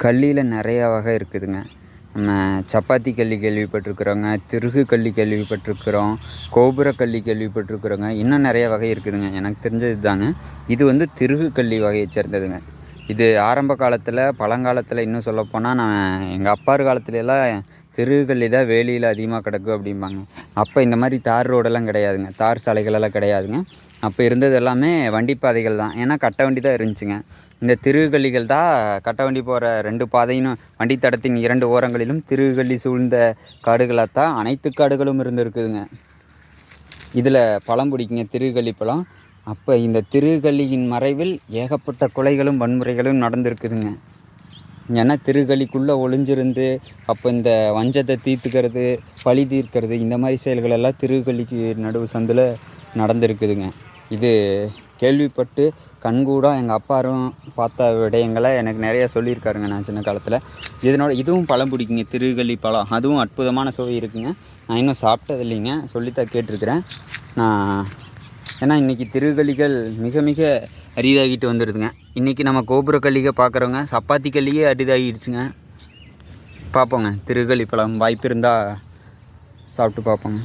கல்லியில் நிறையா வகை இருக்குதுங்க. நம்ம சப்பாத்தி கல்லி கேள்விப்பட்டிருக்குறோங்க, திருகு கல்லி கேள்விப்பட்டிருக்குறோம், கோபுர கல்லி கேள்விப்பட்டிருக்குறோங்க. இன்னும் நிறைய வகை இருக்குதுங்க. எனக்கு தெரிஞ்சது தாங்க. இது வந்து திருகு கல்லி வகையை சேர்ந்ததுங்க. இது ஆரம்ப காலத்தில், பழங்காலத்தில் இன்னும் சொல்லப்போனால் நான் எங்கள் அப்பார் காலத்துலலாம் திருகு கல்லி தான் வேலியில் அதிகமாக கிடக்கும் அப்படிம்பாங்க. அப்போ இந்த மாதிரி தார் ரோடெல்லாம் கிடையாதுங்க, தார் சாலைகளெல்லாம் கிடையாதுங்க. அப்போ இருந்தது எல்லாமே வண்டி பாதைகள் தான். ஏன்னா கட்ட வண்டி தான் இருந்துச்சுங்க. இந்த திருகுகள்லிகள் தான் கட்ட வண்டி போகிற 2 பாதையும் வண்டி தடத்தின் 2 ஓரங்களிலும் திருகுகள்ளி சூழ்ந்த காடுகளாகத்தான் அனைத்து காடுகளும் இருந்திருக்குதுங்க. இதில் பழம் பிடிக்குங்க, திருகுகள்ளி பழம். அப்போ இந்த திருகுகள்ளியின் மறைவில் ஏகப்பட்ட கொலைகளும் வன்முறைகளும் நடந்திருக்குதுங்க. ஏன்னா திருகலிக்குள்ளே ஒளிஞ்சிருந்து அப்போ இந்த வஞ்சத்தை தீர்த்துக்கிறது, பழி தீர்க்கிறது, இந்த மாதிரி செயல்களெல்லாம் திருகலிக்கு நடுவு சந்தில் நடந்திருக்குதுங்க. இது கேள்விப்பட்டு கண்கூடாக எங்கள் அப்பாரும் பார்த்த விடயங்களை எனக்கு நிறையா சொல்லியிருக்காருங்க நான் சின்ன காலத்தில். இதுவும் பழம் பிடிக்குங்க, திருகல்லி பழம். அதுவும் அற்புதமான சுவை இருக்குங்க. நான் இன்னும் சாப்பிட்டது இல்லைங்க, சொல்லித்தான் கேட்டிருக்கிறேன் நான். ஏன்னா இன்றைக்கி திருகல்லிகள் மிக மிக அரிதாகிட்டு வந்துடுதுங்க. இன்றைக்கி நம்ம கோபுர கல்லிகை பார்க்குறோங்க, சப்பாத்தி கல்லியே அரிதாகிடுச்சுங்க. பார்ப்போங்க, திருகல்லி பழம் வாய்ப்பு இருந்தால் சாப்பிட்டு பார்ப்போங்க.